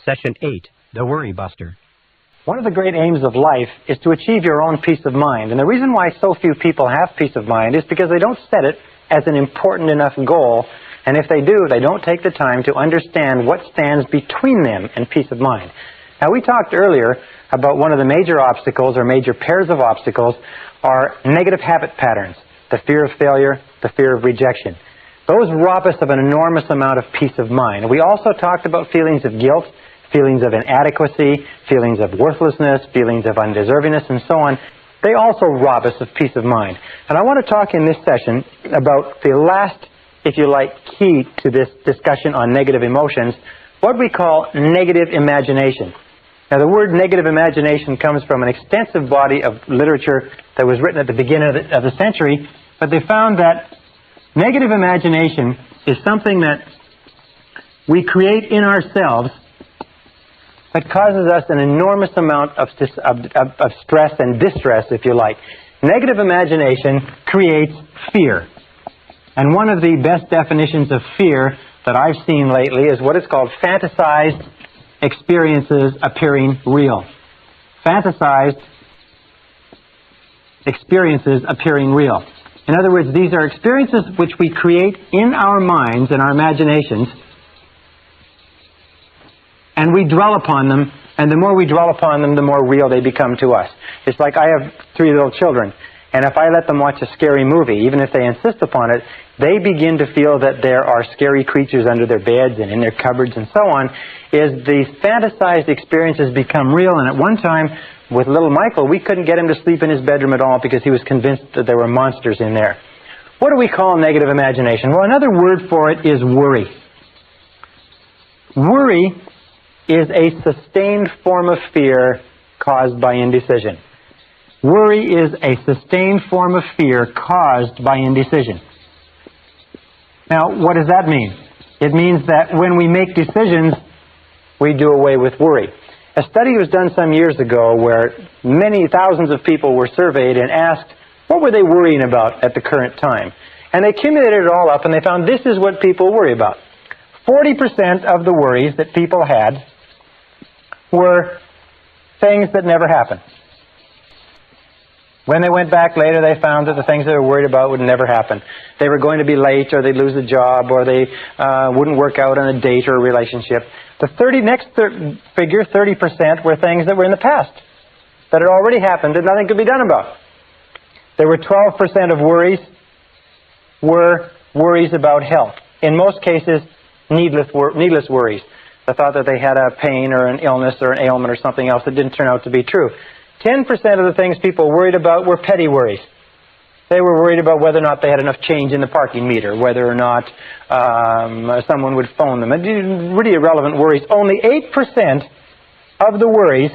Session 8, The Worry Buster. One of the great aims of life is to achieve your own peace of mind. And the reason why so few people have peace of mind is because they don't set it as an important enough goal. And if they do, they don't take the time to understand what stands between them and peace of mind. Now, we talked earlier about one of the major obstacles, or major pairs of obstacles, are negative habit patterns. The fear of failure, the fear of rejection. Those rob us of an enormous amount of peace of mind. We also talked about feelings of guilt, feelings of inadequacy, feelings of worthlessness, feelings of undeservingness, and so on. They also rob us of peace of mind. And I want to talk in this session about the last, if you like, key to this discussion on negative emotions, what we call negative imagination. Now, the word negative imagination comes from an extensive body of literature that was written at the beginning of the century, but they found that negative imagination is something that we create in ourselves that causes us an enormous amount of stress and distress, if you like. Negative imagination creates fear. And one of the best definitions of fear that I've seen lately is what is called fantasized experiences appearing real. Fantasized experiences appearing real. In other words, these are experiences which we create in our minds and our imaginations, and we dwell upon them, and the more we dwell upon them, the more real they become to us. It's like I have 3 little children, and if I let them watch a scary movie, even if they insist upon it, they begin to feel that there are scary creatures under their beds and in their cupboards and so on. Is these fantasized experiences become real, and at one time, with little Michael, we couldn't get him to sleep in his bedroom at all because he was convinced that there were monsters in there. What do we call negative imagination? Well, another word for it is worry. Worry is a sustained form of fear caused by indecision. Worry is a sustained form of fear caused by indecision. Now, what does that mean? It means that when we make decisions, we do away with worry. A study was done some years ago where many thousands of people were surveyed and asked what were they worrying about at the current time. And they accumulated it all up, and they found this is what people worry about. 40% of the worries that people had were things that never happened. When they went back later, they found that the things they were worried about would never happen. They were going to be late, or they'd lose a job, or they wouldn't work out on a date or a relationship. The next figure, 30%, were things that were in the past, that had already happened and nothing could be done about. There were 12% of worries were worries about health. In most cases, needless worries. The thought that they had a pain or an illness or an ailment or something else that didn't turn out to be true. 10% of the things people worried about were petty worries. They were worried about whether or not they had enough change in the parking meter, whether or not someone would phone them. And really irrelevant worries. Only 8% of the worries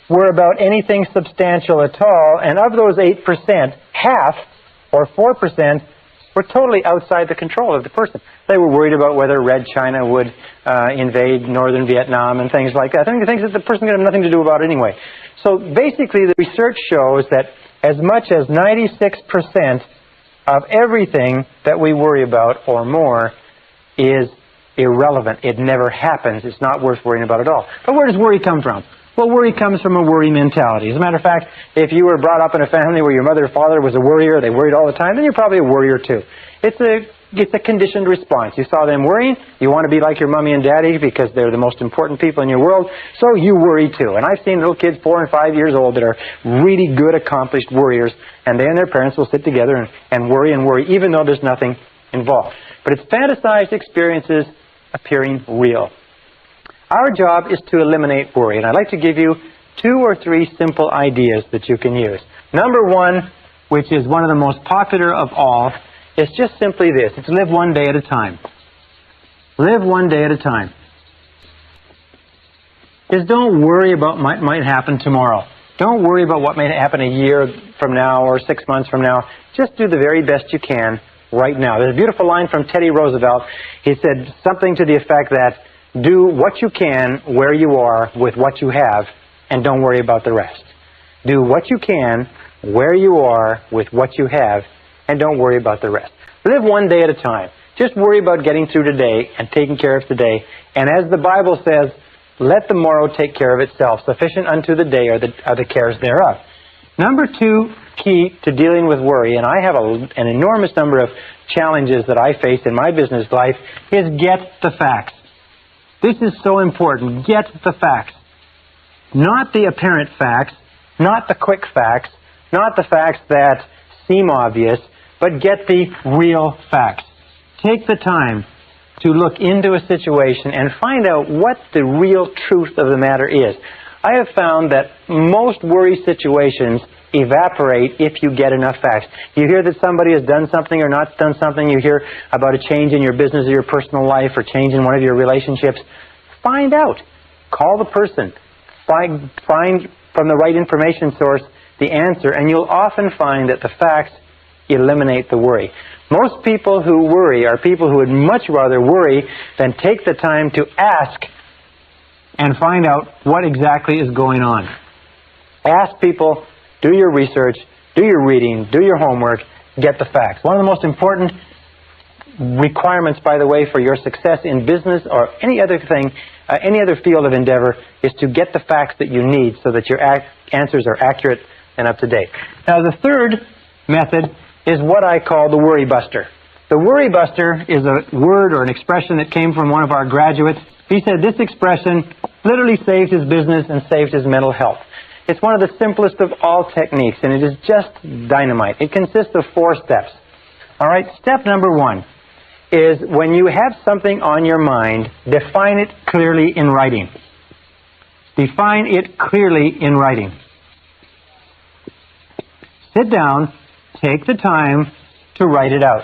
were about anything substantial at all. And of those 8%, half, or 4%, were totally outside the control of the person. They were worried about whether Red China would invade northern Vietnam and things like that. I think things that the person could have nothing to do about anyway. So basically, the research shows that as much as 96% of everything that we worry about or more is irrelevant. It never happens. It's not worth worrying about at all. But where does worry come from? Well, worry comes from a worry mentality. As a matter of fact, if you were brought up in a family where your mother or father was a worrier, they worried all the time, then you're probably a worrier too. It's a conditioned response. You saw them worrying, you want to be like your mommy and daddy because they're the most important people in your world, so you worry too. And I've seen little kids 4 and 5 years old that are really good, accomplished worriers, and they and their parents will sit together and worry, even though there's nothing involved. But it's fantasized experiences appearing real. Our job is to eliminate worry, and I'd like to give you 2 or 3 simple ideas that you can use. Number 1, which is one of the most popular of all, is just simply this. It's live one day at a time. Live one day at a time. Just don't worry about what might happen tomorrow. Don't worry about what may happen a year from now or 6 months from now. Just do the very best you can right now. There's a beautiful line from Teddy Roosevelt. He said something to the effect that do what you can where you are with what you have, and don't worry about the rest. Do what you can where you are with what you have, and don't worry about the rest. Live one day at a time. Just worry about getting through today and taking care of today. And as the Bible says, let the morrow take care of itself. Sufficient unto the day are the cares thereof. Number 2 key to dealing with worry, and I have an enormous number of challenges that I face in my business life, is get the facts. This is so important. Get the facts. Not the apparent facts, not the quick facts, not the facts that seem obvious, but get the real facts. Take the time to look into a situation and find out what the real truth of the matter is. I have found that most worry situations evaporate if you get enough facts. You hear that somebody has done something or not done something. You hear about a change in your business or your personal life or change in one of your relationships. Find out. Call the person. Find from the right information source the answer, and you'll often find that the facts eliminate the worry. Most people who worry are people who would much rather worry than take the time to ask and find out what exactly is going on. Ask people, do your research, do your reading, do your homework, get the facts. One of the most important requirements, by the way, for your success in business or any other thing, any other field of endeavor, is to get the facts that you need so that your answers are accurate and up to date. Now, the third method is what I call the worry buster. The worry buster is a word or an expression that came from one of our graduates. He said this expression literally saved his business and saved his mental health. It's one of the simplest of all techniques, and it is just dynamite. It consists of 4 steps. All right, step number 1 is when you have something on your mind, define it clearly in writing. Define it clearly in writing. Sit down, take the time to write it out,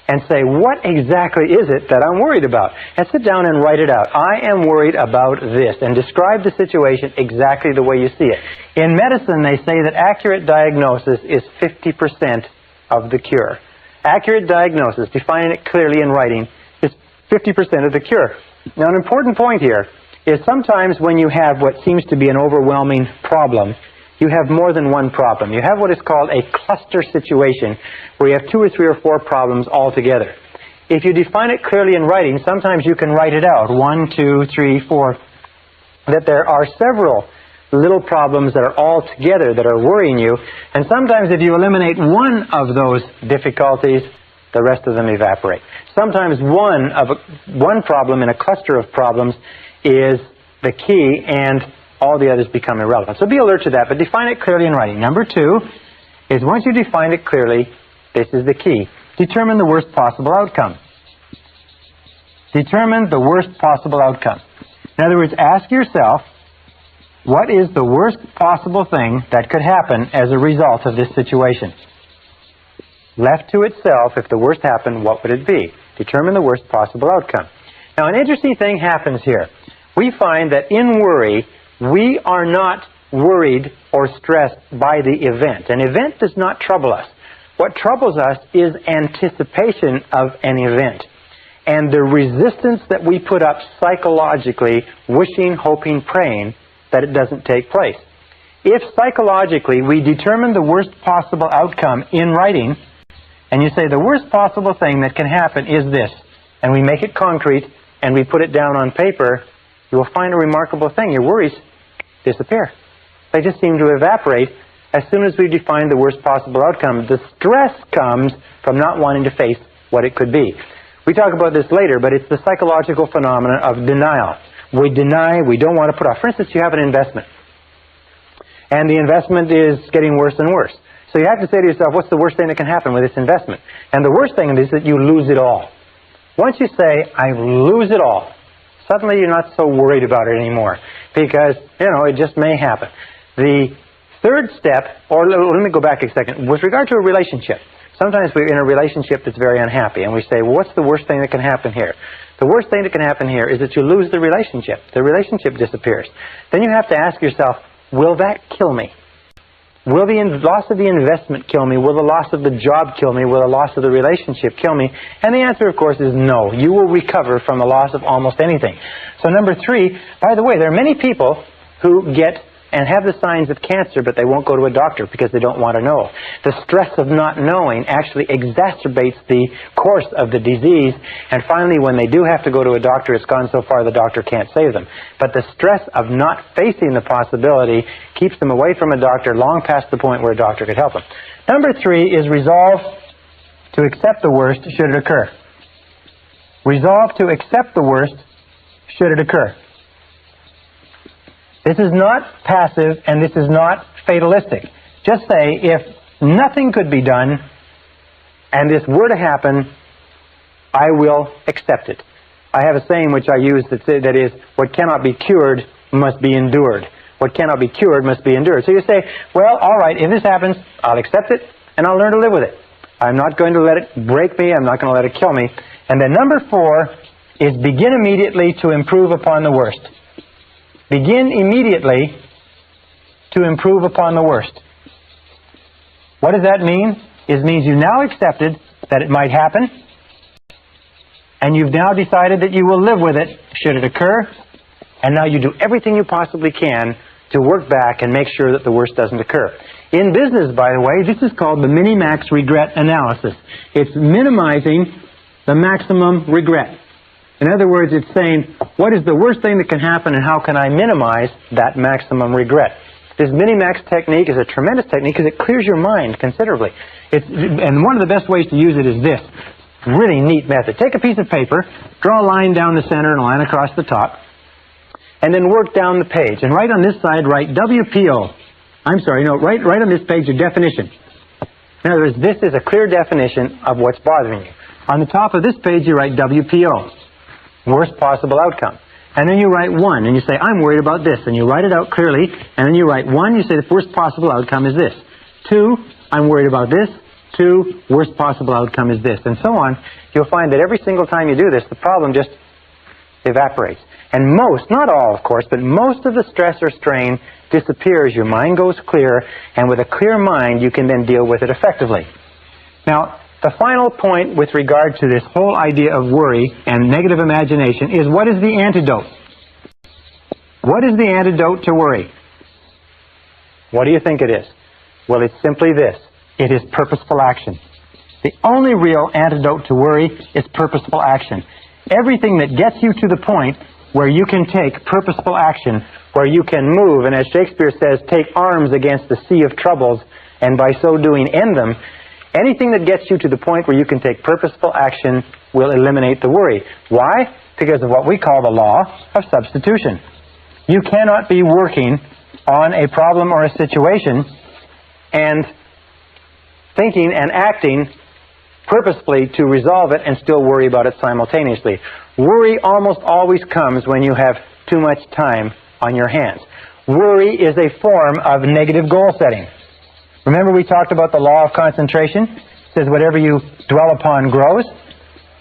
and say, what exactly is it that I'm worried about? And sit down and write it out. I am worried about this, and describe the situation exactly the way you see it. In medicine, they say that accurate diagnosis is 50% of the cure. Accurate diagnosis, defining it clearly in writing, is 50% of the cure. Now, an important point here is sometimes when you have what seems to be an overwhelming problem, you have more than one problem. You have what is called a cluster situation, where you have 2 or 3 or 4 problems all together. If you define it clearly in writing, sometimes you can write it out, 1, 2, 3, 4, that there are several little problems that are all together that are worrying you, and sometimes if you eliminate one of those difficulties, the rest of them evaporate. Sometimes one problem in a cluster of problems is the key, and all the others become irrelevant. So be alert to that, but define it clearly in writing. Number 2 is once you define it clearly, this is the key. Determine the worst possible outcome. Determine the worst possible outcome. In other words, ask yourself, what is the worst possible thing that could happen as a result of this situation? Left to itself, if the worst happened, what would it be? Determine the worst possible outcome. Now, an interesting thing happens here. We find that in worry, we are not worried or stressed by the event. An event does not trouble us. What troubles us is anticipation of an event, and the resistance that we put up psychologically, wishing, hoping, praying that it doesn't take place. If psychologically we determine the worst possible outcome in writing, and you say the worst possible thing that can happen is this, and we make it concrete and we put it down on paper, you will find a remarkable thing. Your worries disappear. They just seem to evaporate as soon as we define the worst possible outcome. The stress comes from not wanting to face what it could be. We talk about this later, but it's the psychological phenomenon of denial. We deny, we don't want to put off. For instance, you have an investment, and the investment is getting worse and worse. So you have to say to yourself, what's the worst thing that can happen with this investment? And the worst thing is that you lose it all. Once you say, I lose it all, suddenly you're not so worried about it anymore, because, it just may happen. The third step, or let me go back a second, with regard to a relationship. Sometimes we're in a relationship that's very unhappy, and we say, well, what's the worst thing that can happen here? The worst thing that can happen here is that you lose the relationship. The relationship disappears. Then you have to ask yourself, will that kill me? Will the loss of the investment kill me? Will the loss of the job kill me? Will the loss of the relationship kill me? And the answer, of course, is no. You will recover from the loss of almost anything. So number 3, by the way, there are many people who get and have the signs of cancer, but they won't go to a doctor because they don't want to know. The stress of not knowing actually exacerbates the course of the disease, and finally when they do have to go to a doctor, it's gone so far the doctor can't save them. But the stress of not facing the possibility keeps them away from a doctor long past the point where a doctor could help them. Number 3 is resolve to accept the worst should it occur. Resolve to accept the worst should it occur. This is not passive and this is not fatalistic. Just say, if nothing could be done and this were to happen, I will accept it. I have a saying which I use that is, what cannot be cured must be endured. What cannot be cured must be endured. So you say, well, all right, if this happens, I'll accept it and I'll learn to live with it. I'm not going to let it break me. I'm not going to let it kill me. And then number 4 is begin immediately to improve upon the worst. Begin immediately to improve upon the worst. What does that mean? It means you now accepted that it might happen, and you've now decided that you will live with it should it occur, and now you do everything you possibly can to work back and make sure that the worst doesn't occur. In business, by the way, this is called the minimax regret analysis. It's minimizing the maximum regret. In other words, it's saying, what is the worst thing that can happen and how can I minimize that maximum regret? This minimax technique is a tremendous technique because it clears your mind considerably. And one of the best ways to use it is this really neat method. Take a piece of paper, draw a line down the center and a line across the top, and then work down the page. And right on this side, write WPO. Right on this page, your definition. In other words, this is a clear definition of what's bothering you. On the top of this page, you write WPO, worst possible outcome. And then you write 1, and you say, I'm worried about this. And you write it out clearly, and then you write 1, you say the worst possible outcome is this. 2, I'm worried about this. 2, worst possible outcome is this. And so on. You'll find that every single time you do this, the problem just evaporates. And most, not all of course, but most of the stress or strain disappears. Your mind goes clear, and with a clear mind, you can then deal with it effectively. Now, the final point with regard to this whole idea of worry and negative imagination is, what is the antidote? What is the antidote to worry? What do you think it is? Well, it's simply this. It is purposeful action. The only real antidote to worry is purposeful action. Everything that gets you to the point where you can take purposeful action, where you can move, and as Shakespeare says, take arms against the sea of troubles, and by so doing end them, anything that gets you to the point where you can take purposeful action will eliminate the worry. Why? Because of what we call the law of substitution. You cannot be working on a problem or a situation and thinking and acting purposefully to resolve it and still worry about it simultaneously. Worry almost always comes when you have too much time on your hands. Worry is a form of negative goal setting. Remember we talked about the law of concentration? It says whatever you dwell upon grows.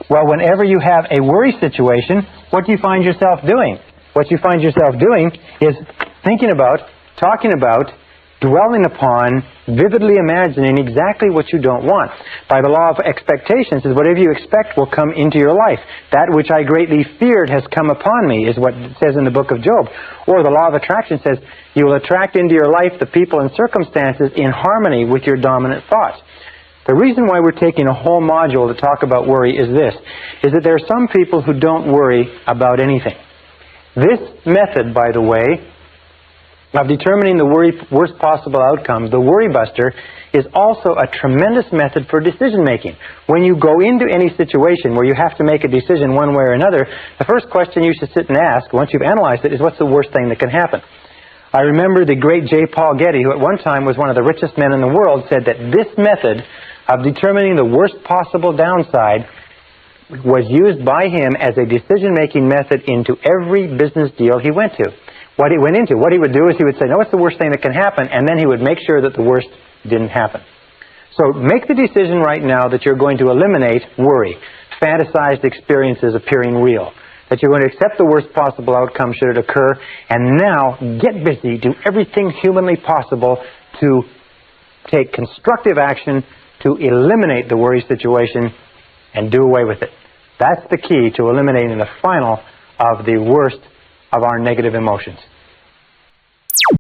Well, whenever you have a worry situation, what do you find yourself doing? What you find yourself doing is thinking about, talking about, dwelling upon, vividly imagining exactly what you don't want. By the law of expectation, it says whatever you expect will come into your life. That which I greatly feared has come upon me, is what it says in the book of Job. Or the law of attraction says you will attract into your life the people and circumstances in harmony with your dominant thoughts. The reason why we're taking a whole module to talk about worry is this, is that there are some people who don't worry about anything. This method, by the way, of determining the worst possible outcome, the worry buster, is also a tremendous method for decision making. When you go into any situation where you have to make a decision one way or another, the first question you should sit and ask, once you've analyzed it, is what's the worst thing that can happen? I remember the great J. Paul Getty, who at one time was one of the richest men in the world, said that this method of determining the worst possible downside was used by him as a decision-making method into every business deal he went to. What he went into, what he would do is he would say, no, what's the worst thing that can happen? And then he would make sure that the worst didn't happen. So make the decision right now that you're going to eliminate worry, fantasized experiences appearing real, that you're going to accept the worst possible outcome should it occur, and now get busy, do everything humanly possible to take constructive action to eliminate the worry situation and do away with it. That's the key to eliminating the final of the worst of our negative emotions.